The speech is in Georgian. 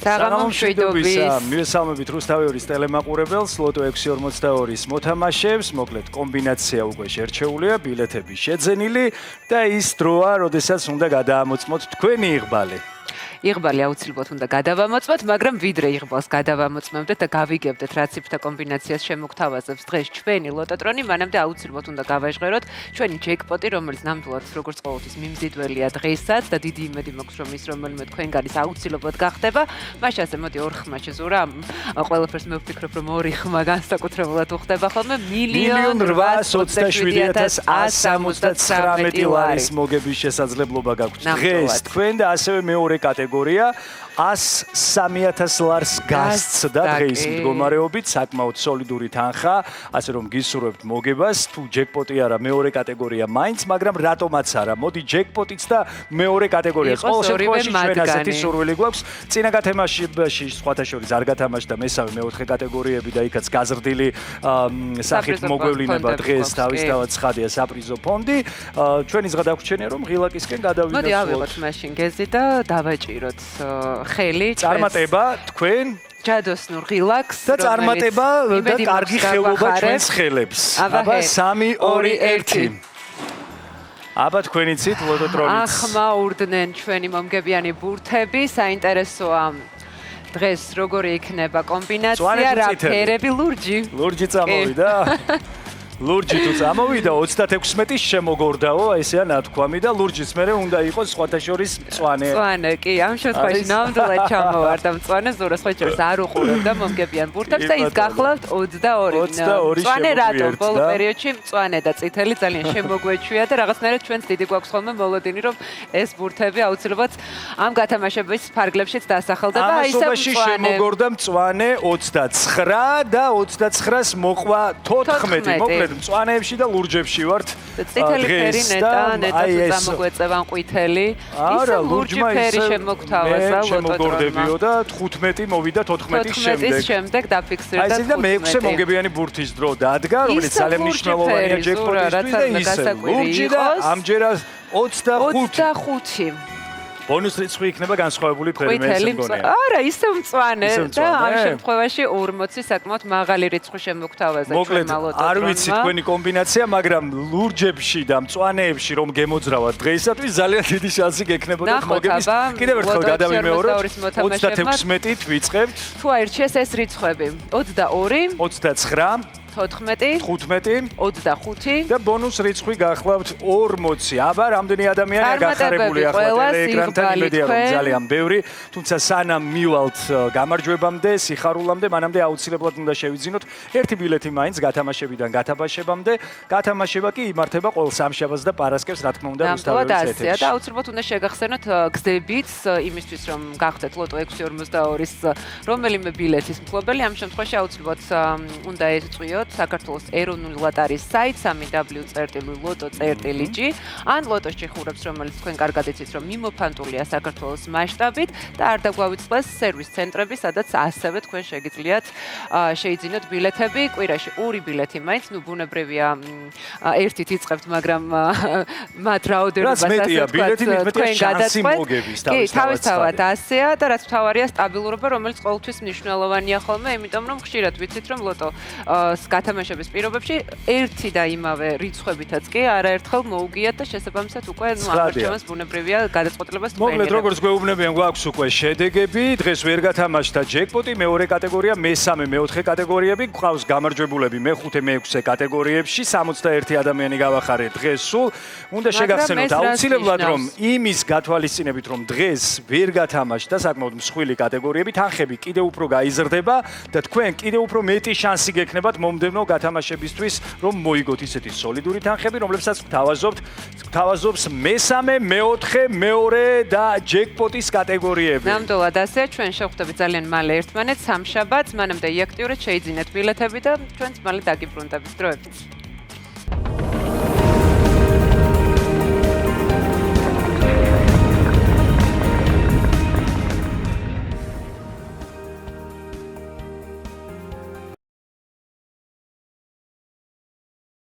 საღამომშვიდობის მივესალმებით რუსთავეორის ტელემაყურებელს, ლოტო 642-ის მოთამაშეებს, მოკლედ კომბინაცია უკვე შერჩეულია, ბილეთები შეძენილი და ის დროა, როდესაც უნდა გადაამოწმოთ თქვენი იღბალი. იღბალი აუცილებლად უნდა გადავამოწმოთ, მაგრამ ვიდრე იღბალს გადავამოწმებდეთ და გავიგებდეთ, რა ციფრთა კომბინაციას შემოგთავაზებს დღეს ჩვენი ლოტოტრონი, მანამდე აუცილებლად უნდა გავაჟღეროთ ჩვენი ჯეკპოტი, რომელიც ნამდვილად როგორც ყოველთვის მიმზიდველია დღესაც და დიდი იმედი მაქვს, რომ ის რომელიმე თქვენგანის აუცილებლად გახდება. მაშასე მოდი ორ ხმაში ზურა, ყველაფერს მე ვფიქრობ, რომ ორი ხმა განსაკუთრებულად უხდება ხოლმე 1,827,179 ლარის მოგების შესაძლებლობა გაქვთ დღეს თქვენ და ასევე მეორე კატეგორია 103,000 ლარს გასცდა დღეის მდგომარეობით, საკმაოდ სოლიდური თანხა, ასე რომ გისურვებთ მოგებას, თუ ჯეკპოტი არა, მეორე კატეგორია მაინც, მაგრამ რატომაც არა, მოდი ჯეკპოტიც და მეორე კატეგორიაც. ყოველ შემთხვევაში ჩვენ ასეთი სურვილი გვაქვს. წინა გათამაშებაში სხვათა შორის არ გათამაშდა მესამე, მეოთხე კატეგორიები და იქაც გაზრდილი სახით მოგვევლინება დღეს თავისთავად ცხადია საპრიზო ფონდი. ჩვენი ზღა დაგვრჩენია, რომ ღილაკისკენ გადავიდეთ. მოდი ავიღოთ მაშინ გეზი და დავაჭიროთ ხელი წარმატება თქვენ ჯადოსნურ ღილაკს და წარმატება და კარგი ხეობა ჩვენს ხელებს. აბა 3 2 1 აბა თქვენი ცით ლოტოტრონიც ახმაურდნენ ჩვენი მომგებიანი ბურთები, საინტერესოა დღეს როგორი იქნება კომბინაცია, რა ფერები ლურჯი წამოვიდა. ლურჯი თუ წამოვიდა 36-ის შემოგორდაო, ესეა ნათქვამი და ლურჯის მერე უნდა იყოს სხვათა შორის მწვანე. მწვანე, კი, ამ შემთხვევაში ნამდვილად ჩამოვარდა მწვანე, ზურა სხვა შორის არ უყურებდა მომგებიან ბურთებს და ის გახლავთ 22. მწვანე რატომ? ბოლო პერიოდში მწვანე და წითელი ძალიან შემოგვეჩვია და რაღაცნაირად ჩვენს დიდი გვაქვს ხოლმე მოლოდინი, რომ ეს ბურთები აუცილებლად ამ გათამაშების ფარგლებშიც დასახელდება. აი ეს შემოგორდა მწვანე 29 და 29-ს მოყვა 14. მოკლედ მწვანეებში და ლურჯებში ვართ. წითელი ფერი ნეტა წამოგვეწევან ყვითელი. არა, ლურჯი ფერი შემოგთავაზა ლოტოტრონმა და 15 მოვიდა 14-ის შემდეგ. 14-ის შემდეგ დაფიქსირდა 15. აი ეს და მეექვსე მომგებიანი ბურთის დრო დადგა, რომელიც ძალიან მნიშვნელოვანია ჯეკპოტისთვის და ისე ლურჯი და ამჯერად 25. ბონუს რიცხვი იქნება განსხვავებული ფერი მე ესე მგონია. არა, ისე მწვანე და ამ შემთხვევაში 40 საკმაოდ მაღალი რიცხვი შემოგთავაზა ჩვენმა ლოტოტრონმა. არ ვიცი თქვენი კომბინაცია, მაგრამ ლურჯებში და მწვანეებში რომ გემოძრავათ დღეისათვის ძალიან დიდი შანსი გექნებოდა მოგების. კიდევ ერთხელ გადავიმეოროთ. 36-ით ვიწყებთ. თუ აირჩიეს ეს რიცხვები 22, 29, 14, 15, 25 და ბონუს რიცხვი გახლავთ 40. აბა რამდენი ადამიანია გახარებული ახლა ტელეეკრანთან, იმედია რომ ძალიან ბევრი, თუმცა სანამ მივალთ გამარჯვებამდე, სიხარულამდე, მანამდე აუცილებლად უნდა შევიძინოთ ერთი ბილეთი მაინც გათამაშებიდან გათამაშებამდე. გათამაშება კი იმართება ყოველ სამშაბათს და პარასკევს, რა თქმა უნდა, რუსთაველის ეთერში. და აუცილებლად უნდა შეგახსენოთ გზებიც იმისთვის რომ გახდეთ ლოტო 642-ის რომელიმე ბილეთის მფლობელი, ამ შემთხვევაში აუცილებლად უნდა ეწვიოთ საქართველოს ეროვნული ლოტარიის საიტ www.loto.gr ან ლოტოს ჭიხურებს, რომელიც თქვენ კარგად იცით, რომ მიმოფანტულია საქართველოს მასშტაბით და არ დაგვავიწყდეს სერვის ცენტრები, სადაც ასევე თქვენ შეგიძლიათ შეიძინოთ ბილეთები. კვირაში 2 ბილეთი მაინც, ნუ ბუნებრივია ერთით იწყებთ, მაგრამ მათ რაოდენობას ასე თქვენ გადაწყვეტთ. კი, თავისთავად ასეა და რაც მთავარია სტაბილურობა, რომელიც ყოველთვის მნიშვნელოვანია ხოლმე, იმიტომ რომ ხშირად ვიცით, რომ ლოტო გათამაშების პირობებში ერთი და იმავე რიცხვებითაც კი არაერთხელ მოუგიათ და შესაბამისად უკვე ამერჩევანს ბუნებრივია გადაწყვეტილებას თქვენ. მოკლედ როგორც გვეუბნებიან, გვაქვს უკვე შედეგები. დღეს ვერ გათამაშდა ჯეკპოტი, მეორე კატეგორია, მესამე, მეოთხე კატეგორიები, გვყავს გამარჯვებულები მეხუთე, მეექვსე კატეგორიებში. 61 ადამიანი გავახარეთ დღეს სულ. უნდა შეგახსენოთ აუცილებლად, რომ იმის გათვალისწინებით, რომ დღეს ვერ გათამაშდა საკმაოდ მსხვილი კატეგორიები, თანხები კიდევ უფრო გაიზრდება და თქვენ კიდევ უფრო მეტი შანსი გექნებათ მომდევნო გათამაშებისთვის, რომ მოიგოთ ისეთი სოლიდური თანხები, რომლებსაც გვთავაზობს მესამე, მეოთხე, მეორე და ჯეკპოტის კატეგორიები. ნამდვილად ასე, ჩვენ შევხვდებით ძალიან მალე ერთმანეთს სამშაბათს, მანამდე იაქტიურეთ, შეიძინეთ ბილეთები და ჩვენც მალე დაგიბრუნდებით დროებით.